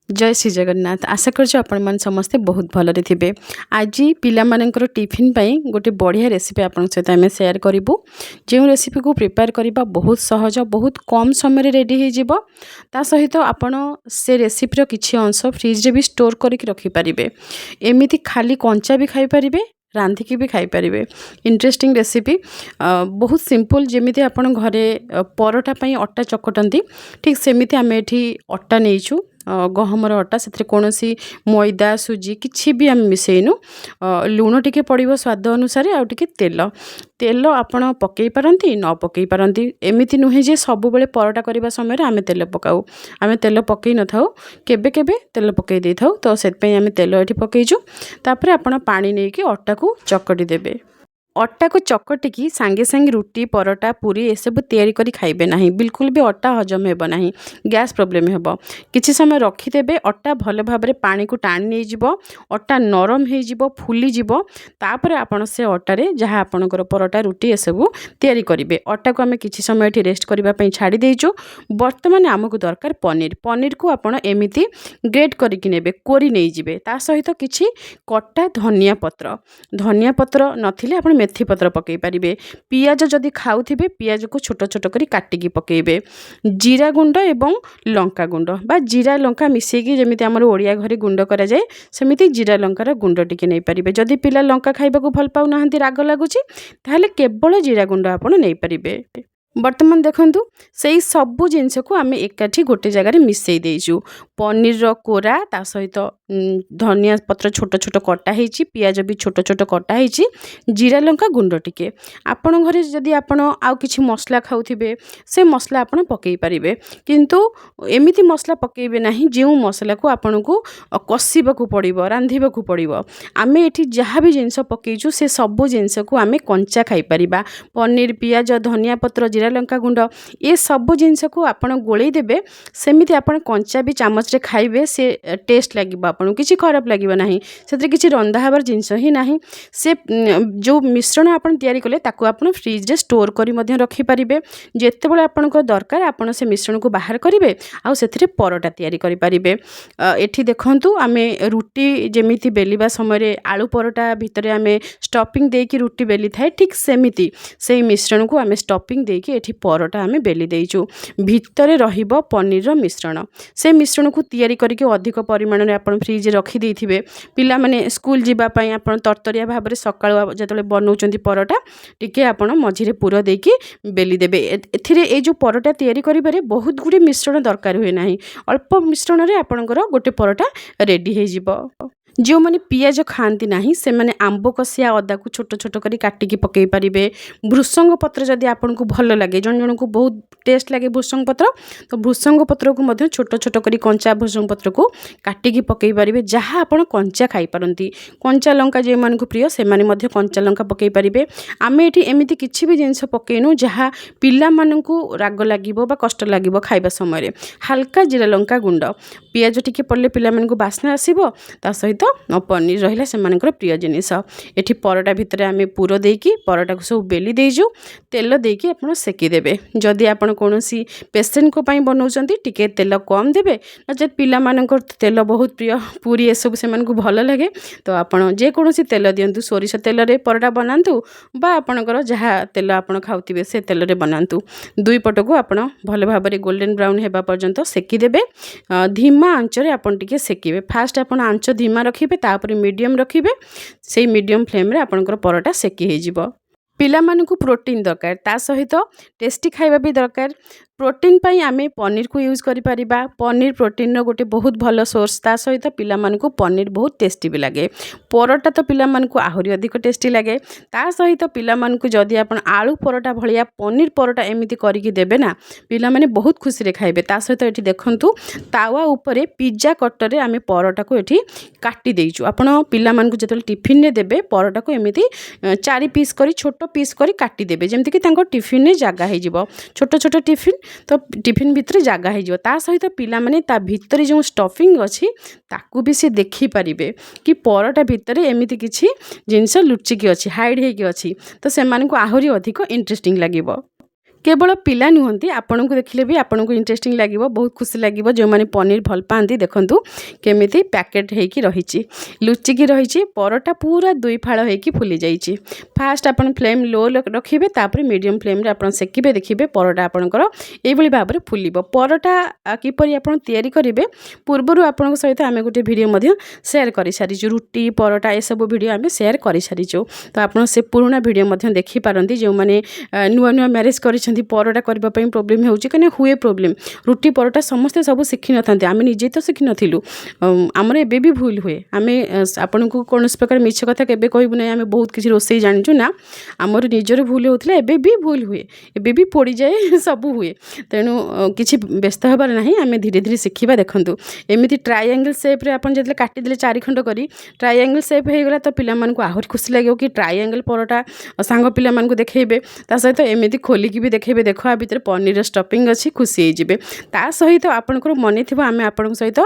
जय श्री जगन्नाथ। आशा कर समस्ते बहुत भलरे थे। आज पिलामानंकर टिफिन पाई गोटे बढ़िया रेसिपी आपन सहित आम सेयार करूँ। जो रेसिपी को प्रिपेयर करने बहुत सहज, बहुत कम समय रेडी हो सहित आपन से रेसिपीर किसी अंश फ्रिज भी स्टोर करके रखिपारे। एमती खाली कंचा भी खाईपारे, रांधिकी भी खाईपारे। इंटरेस्टिंग रेसिपी, बहुत सिंपल। जमी आपन घरे परोठा पाई अटा चकटती, ठीक सेमती आम एठी अटा नहींचु, गहमर अटा। से कौन मैदा सुजी किसी भी आम मिसेनु। लुण टिके पड़ो स्वाद अनुसार, आउ टिके तेल तेल आपड़ पकई पारती न पकई पारती। एमती नुहे जे सब बेले परोटा करने समय आम तेल पकाऊ, आम तेल पकई न था, केबे केबे तेल पकई दे था। तो से आम तेल ये पकईचु। तापर आपड़ पानी नहीं कि अटा को चकटी देबे। अटा को चकटिकी सांगे सांगे रुटी, परोटा, पूरी एसबू तैयारी करी खाइबे नहीं। बिल्कुल भी अटा हजम हेब नहीं, गैस प्रॉब्लम हेब। किछि समय रखिदेबे, अटा भल भाव में पानी को टाणी नहीं जिवो, अटा नरम हो जिवो, फुली जिवो। तापर आपण से अटारे जहाँ आपणकर परोटा, रुटी एसबू तैयारी करिवे। अटा को आमे किछि समय एठी रेस्ट करबा पई छाड़ी देइचु। वर्तमान आमको दरकार पनीर। पनीर को आपण एमिति ग्रेट करिकि नेबे, कोरी नहीं जिवे। ता सहित किछि कटा धनिया पत्र नथिले आपण मेथी पत्र पकई पारिबे। पियाज जदि खाउथिबे, पियाज को छोट छोट करी काटिकी पकेइबे। जीरा गुंड एवं लंका गुंड बा जीरा लंका मिसेकी जेमिति हमर ओडिया घरे गुंड करा जाए, सेमिति जीरा लंकार गुंड टिके नै पारिबे। जदि पिला लंका खाइबाकू भल पाउ नाहंती, राग लागुची, ताहले केवल जीरा गुंड आपण नै पारिबे। वर्तमान देखंतु सेई सबु जिनस को आम एकाठी गोटे जगार मिसई देइछु। पनीर कोरा, ता सहित धनिया पत्र छोट छोट कटा होईची, पियाज भी छोट छोट कटा होईची, जीरा लंका गुंड टिके। आपण घरे जदि आपण आउ किछि मसला खाउथिबे, से मसला आपण पकई पारिबे। किंतु एमिति मसला पकेइबे नाही जे मसला को आपण को कसिबाकू पड़िबो, रांधिबाकू पड़िबो। आमे एठी जहाँ भी जिनस पकेइछु से सबु जिनस को आमे कंचा खाई परिबा। पनीर, पियाज, धनिया पत्र, जीरा लंका गुंड, ये सब जिनस को आपण गोळेई देबे। सेमिति आपण कंचा भी चामच रे खाइबे, से टेस्ट लागिबो, आपण किछि खराब लागिबो नाही। सेतरे किछि रंधा हबार जिनस ही नाही। से जो मिश्रण आपण तयारी कले ताकू आपण फ्रिज रे स्टोर करी मध्ये रखि परिबे। जेतेबेले आपनको दरकार आपण से मिश्रण को बाहर करिवे, आ सेतरे परोटा तयारी करि परिबे। एठी देखंतु आमे रुटी जेमिति बेलिबा समय रे आलू परोटा भितरे आमे स्टफिंग देकी रुटी बेली थाए, ठीक सेमिति सेही मिश्रण को आमे स्टफिंग देकी एठी परोटा आमे बेली देइचु। भितरे रहिबो पनीर रो मिश्रण। से मिश्रण को तयारी करिके अधिक परिमाण रे आपण फ्रिज रखि देइथिबे। पिला माने स्कूल जिबा पई आपण तरतरिया भाबरे सकाळ जतले बनौचंती परोटा, टिके आपण मझिरे पुर देकी बेली देबे। एथिरे ए जो परोटा तयारी करिबारे बहुत गुडी मिश्रण दरकार हुए नाही। अल्प मिश्रण रे आपणकर गोटे परोटा रेडी हे जिवो। जो मैंने पियाज खाती नहीं से मैंने आंब कषिया अदा को छोट छोट करी काटिकी पकई पारिबे। भृसंग पत्र जदि आपन को भल लगे, जन जन को बहुत टेस्ट लगे भृसंग पत्र, तो भृसंग पत्र को मध्य छोट छोट करी कंचा भृसंग पत्र को काटिकी पकई पारिबे। जहाँ आपन कंचा खाई पारंती, कंचा लंका जे मान को प्रिय से माने मध्य कंचा लंका पकई पारिबे। आमे एठी एमिति किछि भी जिंस पकईनु जहाँ पिला मान को राग लागिबो बा कष्ट लागिबो खाइबा समय रे। हल्का जीरा लंका गुंड, पियाज टिके पड़ले पिला मान को बास्ना आसीबो, ता सहित पनीर रहिला सेमानकर प्रिय जिनिस। एठी परोटा भितरे आमे पुरो देकी परोटा को सब बेली देइजु। तेल देकी आपण सेकी देबे। जदि आपण कोनोसी पेशेंट को पई बनौचंती, टिके तेल कम देबे। नचेत पिला मानकर तेल बहुत प्रिय, पूरी ए सब सेमान को भल लागे, तो आपण जे कोनोसी तेल दियंतु। सोरिष तेल रे परोटा बनांतु बा आपणकर जहाँ तेल आपण खाउतिबे से तेल रे बनांतु। दुई पट को आपण भल भाव रे गोल्डन ब्राउन हेबा पर्यंत सेकी देबे। धीमा आंच रे आपण टिके सेकीबे। फास्ट आपण आंच धीमा रखिबे, तापर मीडियम रखिबे। से मीडियम फ्लेम रे आपनकर परोटा सेकी हे जिवो। पिला मानकु प्रोटीन दरकार, ता सहित टेस्टी खाइबा भी दरकार। प्रोटीन पाई आमे पनीर को यूज करि परिबा। पनीर प्रोटीन रो गोटे बहुत भल सोर्स, ता सहित पिला मानकु पनीर बहुत टेस्टी भी लागे। परोटा तो पिला मानकु आहुरी अधिक टेस्टी लागे। ता सहित पिला मानकु जदि आपण आलू परोटा भलिया पनीर परोटा एमिति करिकि देबे ना, पिला माने बहुत खुशी रे खाइबे। ता सहित एठी देखंतु तावा ऊपरे पिज्जा कटर रे आमे परोटा को एठी काटी देइचु। आपण पिला मानकु जतले टिफिन रे देबे, परोटा को एमिति 4 पीस करी छोट पीस करी काटी देबे, जेमति कि तांको टिफिन रे जागा हे जिवो। छोट छोट टिफिन, तो टिफिन भितर जागा हो जाए। ता सहित पिला माने ता भितर जो स्टफिंग अच्छी ताकू भी से देखी पारिबे कि परोटा भितर एमिति किछि जिनस लुचिकी अच्छी, हाइड होइकी अच्छी, तो सेमानकु आहुरी अधिक इंटरेस्टिंग लागिबो। केवल पिला नुहंती आपनको देखिले भी आपनको इंटरेस्टिंग लागिवो बहुत खुशी लागिवो जो माने पनीर भल पांती देखंतु केमिति पैकेट हेकी रहिछि लुचिकी रहिछि परोटा पूरा दुई फाळ हेकी फुली जाइछि फास्ट आपण फ्लेम लो रखिबे तापर मीडियम फ्लेम रे आपण सेकिबे देखिबे परोटा आपणकर एई भली भाबरे फुलिबो परोटा किपरि आपण तयारी करिवे पूर्वरु आपनको सहित आमे गोटे वीडियो मध्ये शेयर करि सारिछु रुटी परोटा ए सब वीडियो आमे शेयर करि सारिछु तो आपण से पुराना वीडियो मध्ये देखि पारंती जो माने नुआ नुआ मैरिज करिसेंती परोटा करबा पई प्रॉब्लम होउची कने हुए प्रॉब्लम रुटी परोटा समस्त सब शिखि नथांती आमे निजे तो शिखि नथिलु हमरे एबे भी भूल हुए आमे आपनको कोनस प्रकार मिछ कथा केबे कहबु नै आमे बहुत किछि रोसई जानिछु ना हमर निजर भूल होतले एबे भी भूल हुए एबे भी पड़ी जाए सब हुए तेणु किछि व्यस्त हबार नाही आमे धीरे धीरे शिखिबा देखंतु एमिति ट्रायंगल शेप रे आपण जतले काटि देले चारि खंड करी ट्रायंगल शेप हे गला तो पिला मन को आहुर खुशी लागियो कि ट्रायंगल परोटा सांग पिला मन को देखेबे ता सहित एमिति खोली की भी देखेबे देखो आ भीतर पनीर स्टफिंग अछि खुशी हे जिवे ता सहित आपनकर मने थिबो आमे आपन सहित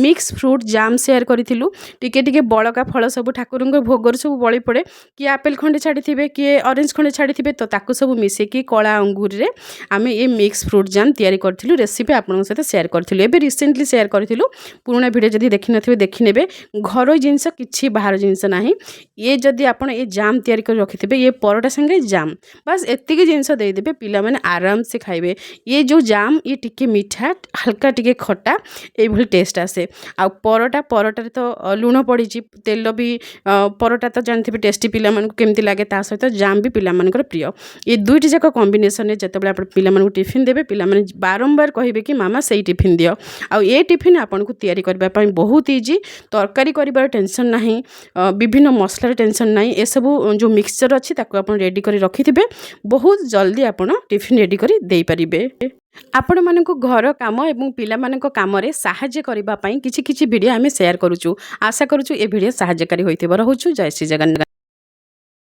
मिक्स फ्रूट जाम शेयर करिथिलु टिके टिके बळका फळ सब ठाकुरंग भोगर सब बळी पड़े कि एप्पल खंडे छाड़ी थिबे कि ऑरेंज खंडे छाड़ी थिबे तो ताकू सब मिसे कि कला अंगूर रे आमे ए मिक्स फ्रूट जाम तयारी करथिलु रेसिपी आपन सहित शेयर करथिलु एबे रिसेंटली शेयर करथिलु पुराना वीडियो जदी देखि नथिबे देखि नेबे घर जिंस किछि बाहर जिंस नाही ये जदी आपन ए जाम तयारी कर रखिथिबे ये परोटा संगे जाम बस एतिकी जिंस दे देबे पिला माने आराम से खाइबे ये जो जाम ये टिके मीठा हल्का टिके खट्टा ए भली टेस्ट आसे आ परोटा परोटा रे तो लूण पड़ी तेल भी परोटा तो जानथिबे टेस्टी पिला मन को केमती लागे ता सहित जाम भी पिला मनकर प्रिय ये दुईटी जाक कॉम्बिनेशन रे जतबे आपण पिला मन को टिफिन देबे पिला मन बारंबार कहिबे कि मामा सेही टिफिन दियो आ ये टिफिन आपण को तयारी करबा पई बहुत इजी तरकारी करिबार टेंशन नाही विभिन्न मसलार टेंशन नाही ए सब जो मिक्सचर अछि ताको आपण रेडी करी रखिथिबे बहुत जल्दी आपण टिफिन रेडी करी देई परिबे आपण मानको घर काम एवं पिला मानको काम रे सहाय्य करबा पई किछि किछि वीडियो आमे शेयर करूछु आशा करूछु ए वीडियो सहाय्यकारी होइथिबो रहूछु जय श्री जगन्नाथ।